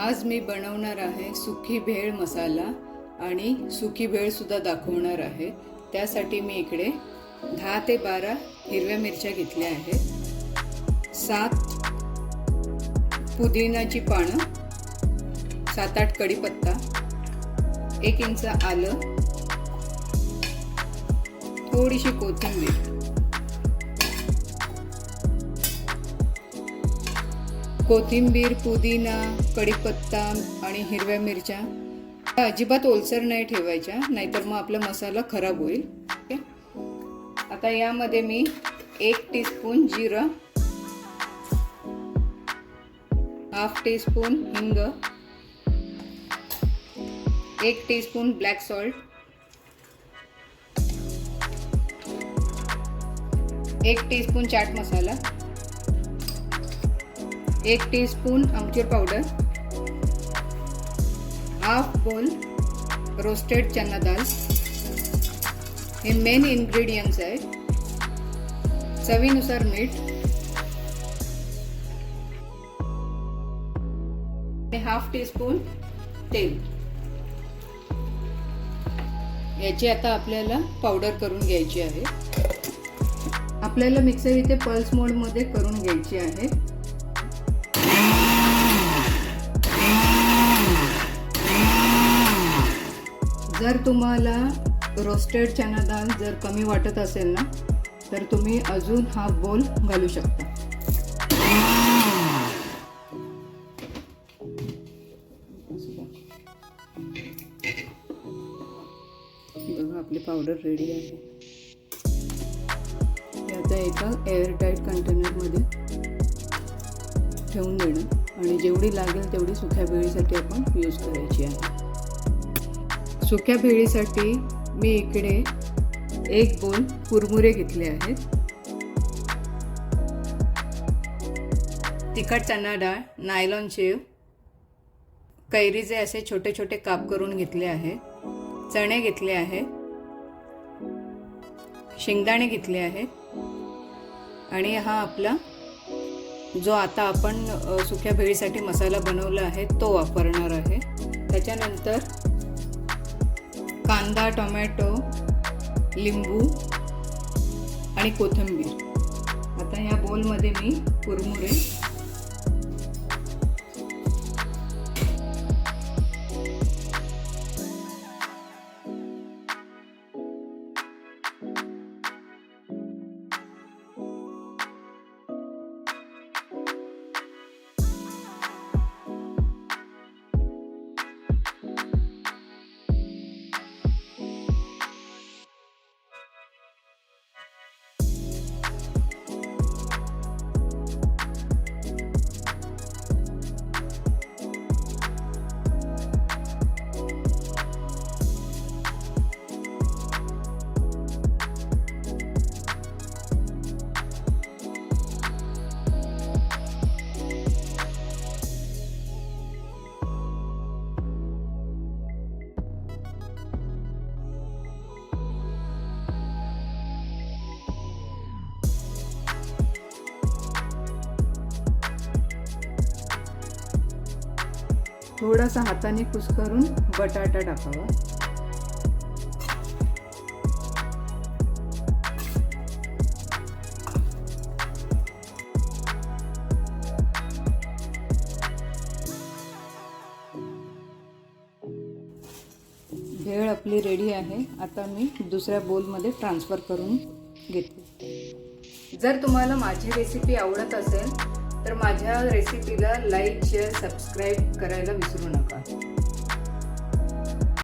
आज मी बनवणार आहे सुकी भेळ मसाला आणि सुकी भेळ सुद्धा दाखवणार आहे। त्यासाठी मी इकडे 10 ते 12 हिरव्या मिरच्या घेतल्या आहेत, 7 पुदिन्याची पानं, 7-8 कढीपत्ता, 1 इंच आलं, थोडीशी कोथिंबीर, पुदिना, कढीपत्ता आणि हिरव्या मिरच्या अजिबात ओलसर नाही ठेवायच्या, नाहीतर मग आपला मसाला खराब होईल। ओके, आता यामध्ये मी 1 टीस्पून जिरं, हाफ टीस्पून हिंग, 1 teaspoon black salt, 1 teaspoon chaat masala, 1 teaspoon amchur powder, half bowl roasted chana dal, हे मेन इंग्रेडिएंट्स आहे। चवीनुसार मीठ, हाफ टीस्पून तेल। याची आता आपल्याला पावडर करून घ्यायची आहे। आपल्याला मिक्सर इथे पल्स मोड मध्ये करून घ्यायची आहे। जर तुम्हाला रोस्टेड चना दाल जर कमी वाटत असेल ना, तर तुम्ही अजून हाफ बोल घालू शकता। बघा, आपली पावडर रेडी आहे। आता एका एअरटाईट कंटेनरमध्ये ठेवून देणं आणि जेवढी लागेल तेवढी सुक्या भेळीसाठी आपण यूज करायची आहे। सुक्या भेळीसाठी मी इकडे 1 बोल कुरमुरे घेतले आहेत, तिखट चना डाळ, नायलॉन शेव, कैरीचे असे छोटे छोटे काप करून घेतले आहे, चणे घेतले आहे, शेंगदाणे घेतले आहेत आणि हा आपला जो आता आपण सुक्या भेळीसाठी मसाला बनवला आहे तो वापरणार आहे। त्याच्यानंतर कांदा, टोमॅटो, लिंबू आणि कोथिंबीर। आता या बोलमध्ये मी कुरमुरे, थोडासा हाताने कुस्करून बटाटा टाकावा। भेळ आपली रेडी आहे। आता मी दुसऱ्या बोलमध्ये ट्रान्सफर करून घेते। जर तुम्हाला माझी रेसिपी आवडत असेल तर माझ्या रेसिपीला लाईक, शेअर, सबस्क्राईब करायला विसरू नका।